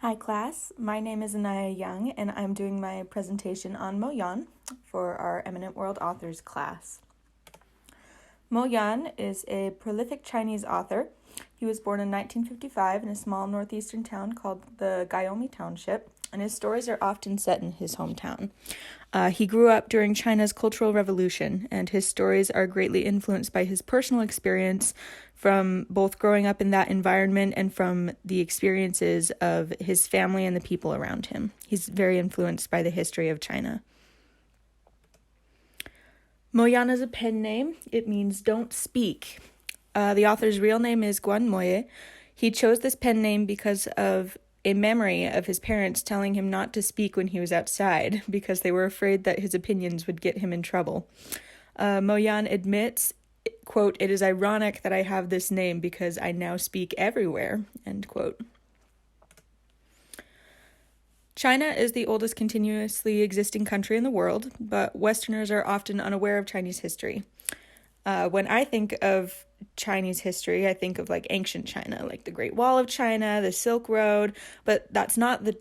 Hi class, my name is Anaya Young and I'm doing my presentation on Mo Yan for our Eminent World Authors class. Mo Yan is a prolific Chinese author. He was born in 1955 in a small northeastern town called the Gaomi Township, and his stories are often set in his hometown. He grew up during China's Cultural Revolution, and his stories are greatly influenced by his personal experience from both growing up in that environment and from the experiences of his family and the people around him. He's very influenced by the history of China. Mo Yan is a pen name. It means don't speak. The author's real name is Guan Moye. He chose this pen name because of a memory of his parents telling him not to speak when he was outside because they were afraid that his opinions would get him in trouble. Mo Yan admits, quote, "It is ironic that I have this name because I now speak everywhere," end quote. China is the oldest continuously existing country in the world, but Westerners are often unaware of Chinese history. When I think of Chinese history, I think of like ancient China, like the Great Wall of China, the Silk Road, but that's not the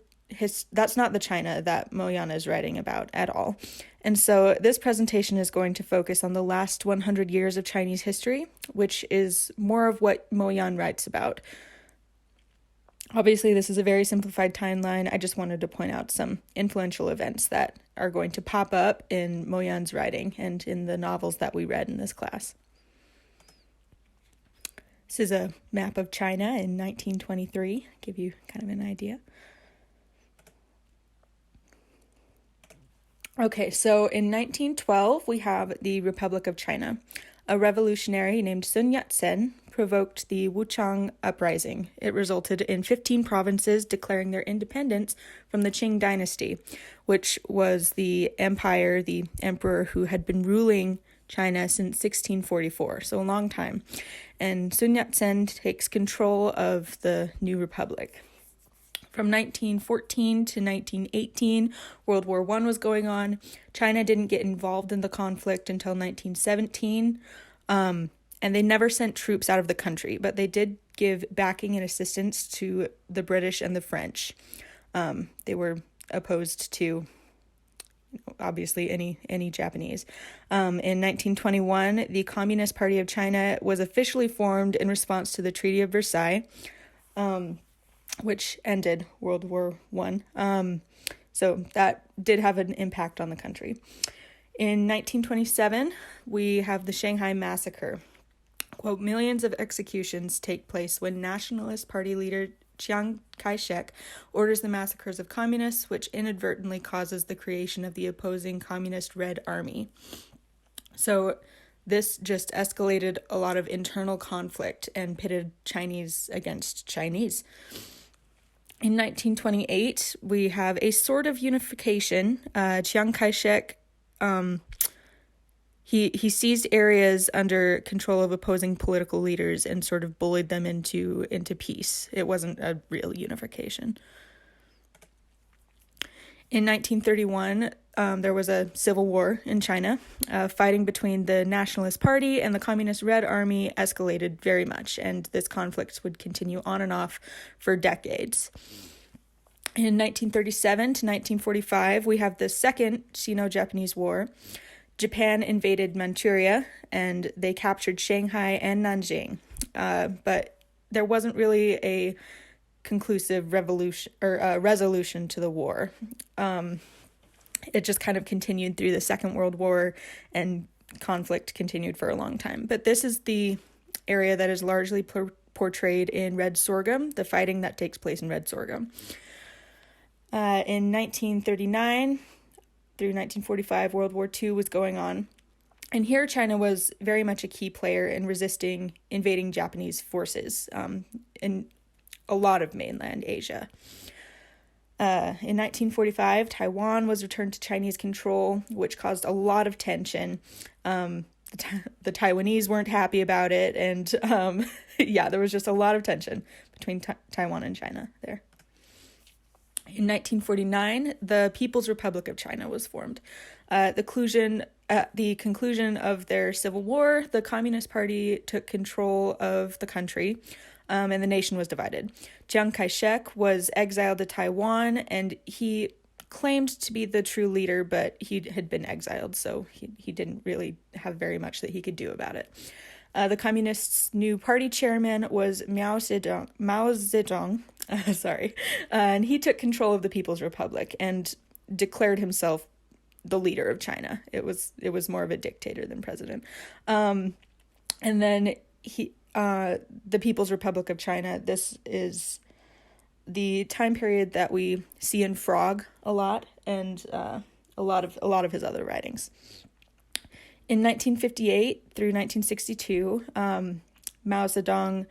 China that Mo Yan is writing about at all. And so this presentation is going to focus on the last 100 years of Chinese history, which is more of what Mo Yan writes about. Obviously, this is a very simplified timeline. I just wanted to point out some influential events that are going to pop up in Mo Yan's writing and in the novels that we read in this class. This is a map of China in 1923, give you kind of an idea. Okay, so in 1912, we have the Republic of China. A revolutionary named Sun Yat-sen provoked the Wuchang Uprising. It resulted in 15 provinces declaring their independence from the Qing dynasty, which was the emperor who had been ruling China since 1644, so a long time. And Sun Yat-sen takes control of the new republic. From 1914 to 1918, World War I was going on. China didn't get involved in the conflict until 1917, and they never sent troops out of the country, but they did give backing and assistance to the British and the French. They were opposed to, obviously, any Japanese. In 1921, the Communist Party of China was officially formed in response to the Treaty of Versailles, which ended World War I. So that did have an impact on the country. In 1927, we have the Shanghai Massacre. Quote, "Millions of executions take place when Nationalist Party leader Chiang Kai-shek orders the massacres of communists, which inadvertently causes the creation of the opposing Communist Red Army." So this just escalated a lot of internal conflict and pitted Chinese against Chinese. In 1928, we have a sort of unification. Chiang Kai-shek, he seized areas under control of opposing political leaders and sort of bullied them into peace. It wasn't a real unification. In 1931, there was a civil war in China. Fighting between the Nationalist Party and the Communist Red Army escalated very much, and this conflict would continue on and off for decades. In 1937 to 1945, we have the Second Sino-Japanese War. Japan invaded Manchuria, and they captured Shanghai and Nanjing. But there wasn't really a conclusive resolution to the war. It just kind of continued through the Second World War, and conflict continued for a long time. But this is the area that is largely portrayed in Red Sorghum, the fighting that takes place in Red Sorghum. In 1939 through 1945, World War II was going on. And here China was very much a key player in resisting invading Japanese forces in a lot of mainland Asia. In 1945, Taiwan was returned to Chinese control, which caused a lot of tension. The Taiwanese weren't happy about it, and there was just a lot of tension between Taiwan and China there. In 1949, the People's Republic of China was formed. At the conclusion of their civil war, the Communist Party took control of the country. and the nation was divided. Chiang Kai-shek was exiled to Taiwan, and he claimed to be the true leader, but he had been exiled, so he didn't really have very much that he could do about it. The communists' new party chairman was Mao Zedong, and he took control of the People's Republic and declared himself the leader of China. It was more of a dictator than president. And then the People's Republic of China. This is the time period that we see in Frog a lot, and a lot of his other writings. In 1958 through 1962, Mao Zedong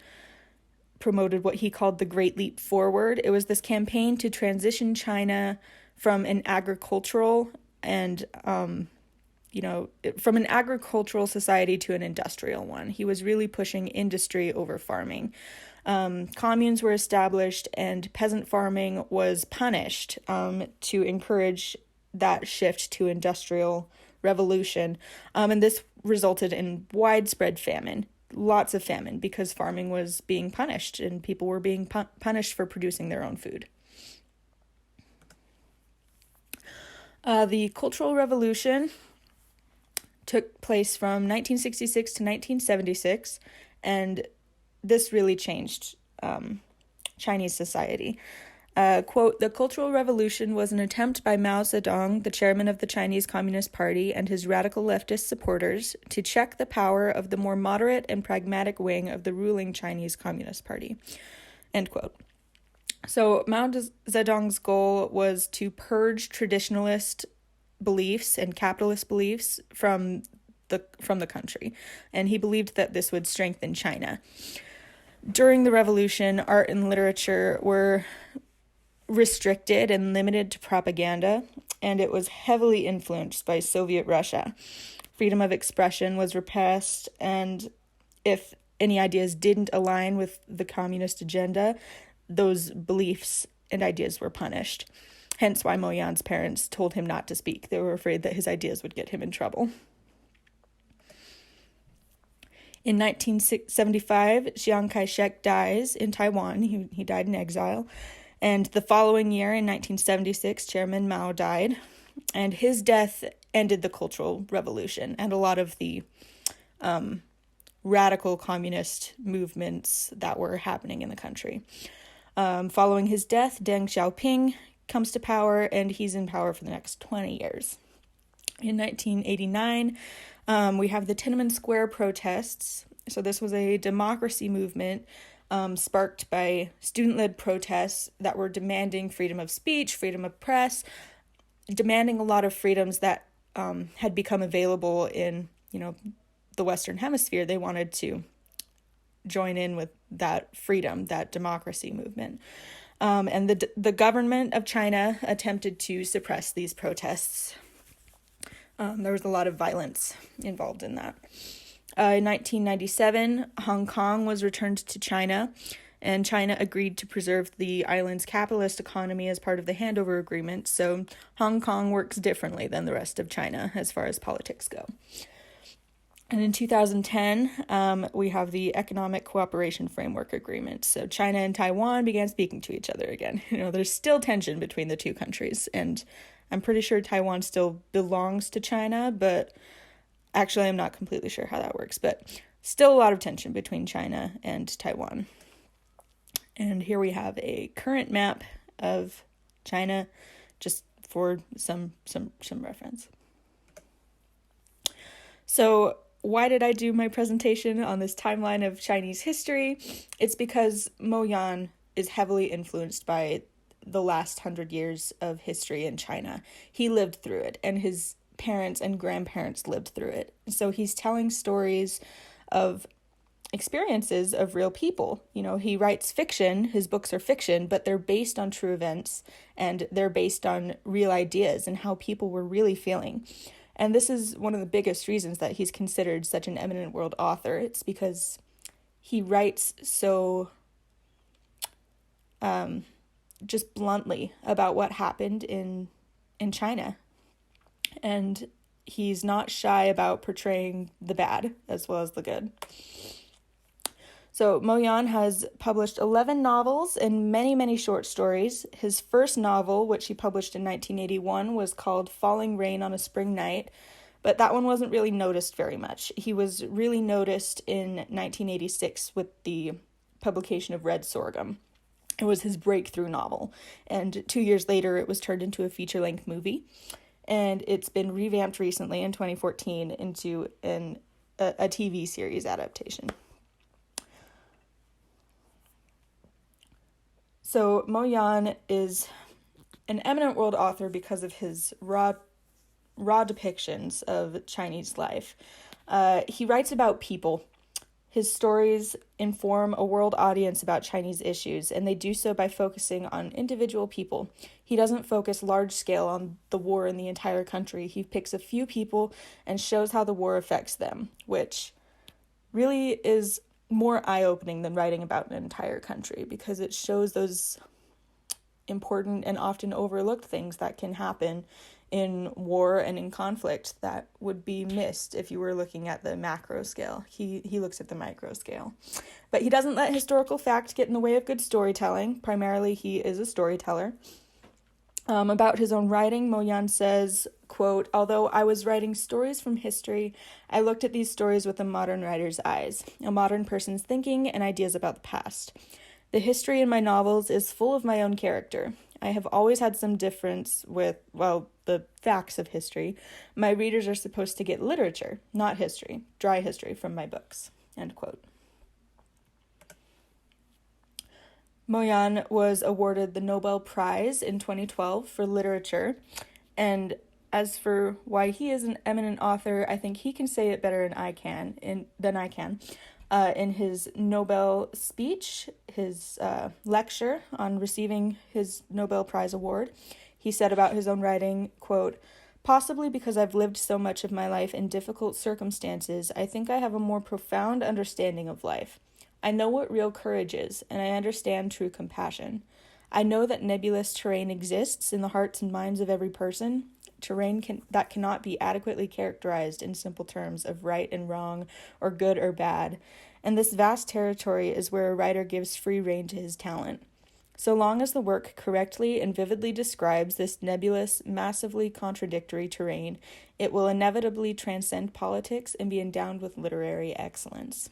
promoted what he called the Great Leap Forward. It was this campaign to transition China from an agricultural and from an agricultural society to an industrial one. He was really pushing industry over farming. Communes were established, and peasant farming was punished to encourage that shift to industrial revolution. And this resulted in widespread famine, lots of famine, because farming was being punished and people were being punished for producing their own food. The Cultural Revolution took place from 1966 to 1976, and this really changed Chinese society. Quote, "The Cultural Revolution was an attempt by Mao Zedong, the chairman of the Chinese Communist Party, and his radical leftist supporters to check the power of the more moderate and pragmatic wing of the ruling Chinese Communist Party." End quote. So Mao Zedong's goal was to purge traditionalist beliefs and capitalist beliefs from the country, and he believed that this would strengthen China. During the revolution, art and literature were restricted and limited to propaganda, and it was heavily influenced by Soviet Russia. Freedom of expression was repressed, and if any ideas didn't align with the communist agenda, those beliefs and ideas were punished. Hence why Mo Yan's parents told him not to speak. They were afraid that his ideas would get him in trouble. In 1975, Chiang Kai-shek dies in Taiwan. He died in exile. And the following year, in 1976, Chairman Mao died. And his death ended the Cultural Revolution and a lot of the radical communist movements that were happening in the country. Following his death, Deng Xiaoping comes to power, and he's in power for the next 20 years. In 1989, we have the Tiananmen Square protests. So this was a democracy movement sparked by student-led protests that were demanding freedom of speech, freedom of press, demanding a lot of freedoms that had become available in, the Western Hemisphere. They wanted to join in with that freedom, that democracy movement. And the government of China attempted to suppress these protests. There was a lot of violence involved in that. In 1997, Hong Kong was returned to China, and China agreed to preserve the island's capitalist economy as part of the handover agreement, so Hong Kong works differently than the rest of China as far as politics go. And in 2010, we have the Economic Cooperation Framework Agreement. So China and Taiwan began speaking to each other again. There's still tension between the two countries, and I'm pretty sure Taiwan still belongs to China, but actually I'm not completely sure how that works. But still a lot of tension between China and Taiwan. And here we have a current map of China, just for some reference. So why did I do my presentation on this timeline of Chinese history? It's because Mo Yan is heavily influenced by the last 100 years of history in China. He lived through it, and his parents and grandparents lived through it. So he's telling stories of experiences of real people. He writes fiction, his books are fiction, but they're based on true events, and they're based on real ideas and how people were really feeling. And this is one of the biggest reasons that he's considered such an eminent world author. It's because he writes so just bluntly about what happened in China. And he's not shy about portraying the bad as well as the good. So Mo Yan has published 11 novels and many, many short stories. His first novel, which he published in 1981, was called Falling Rain on a Spring Night, but that one wasn't really noticed very much. He was really noticed in 1986 with the publication of Red Sorghum. It was his breakthrough novel, and 2 years later it was turned into a feature-length movie, and it's been revamped recently in 2014 into a TV series adaptation. So Mo Yan is an eminent world author because of his raw depictions of Chinese life. He writes about people. His stories inform a world audience about Chinese issues, and they do so by focusing on individual people. He doesn't focus large scale on the war in the entire country. He picks a few people and shows how the war affects them, which really is more eye-opening than writing about an entire country, because it shows those important and often overlooked things that can happen in war and in conflict that would be missed if you were looking at the macro scale. He looks at the micro scale. But he doesn't let historical fact get in the way of good storytelling. Primarily, he is a storyteller. About his own writing, Mo Yan says, quote, "Although I was writing stories from history, I looked at these stories with a modern writer's eyes, a modern person's thinking and ideas about the past. The history in my novels is full of my own character. I have always had some difference with, the facts of history. My readers are supposed to get literature, not history, dry history from my books," end quote. Mo Yan was awarded the Nobel Prize in 2012 for literature, and as for why he is an eminent author, I think he can say it better than I can. In his Nobel speech, his lecture on receiving his Nobel Prize award, he said about his own writing, quote, "Possibly because I've lived so much of my life in difficult circumstances, I think I have a more profound understanding of life. I know what real courage is, and I understand true compassion. I know that nebulous terrain exists in the hearts and minds of every person, terrain that cannot be adequately characterized in simple terms of right and wrong or good or bad, and this vast territory is where a writer gives free rein to his talent. So long as the work correctly and vividly describes this nebulous, massively contradictory terrain, it will inevitably transcend politics and be endowed with literary excellence."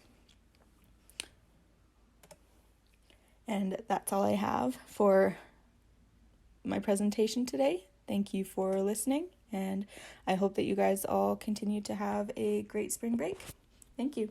And that's all I have for my presentation today. Thank you for listening, and I hope that you guys all continue to have a great spring break. Thank you.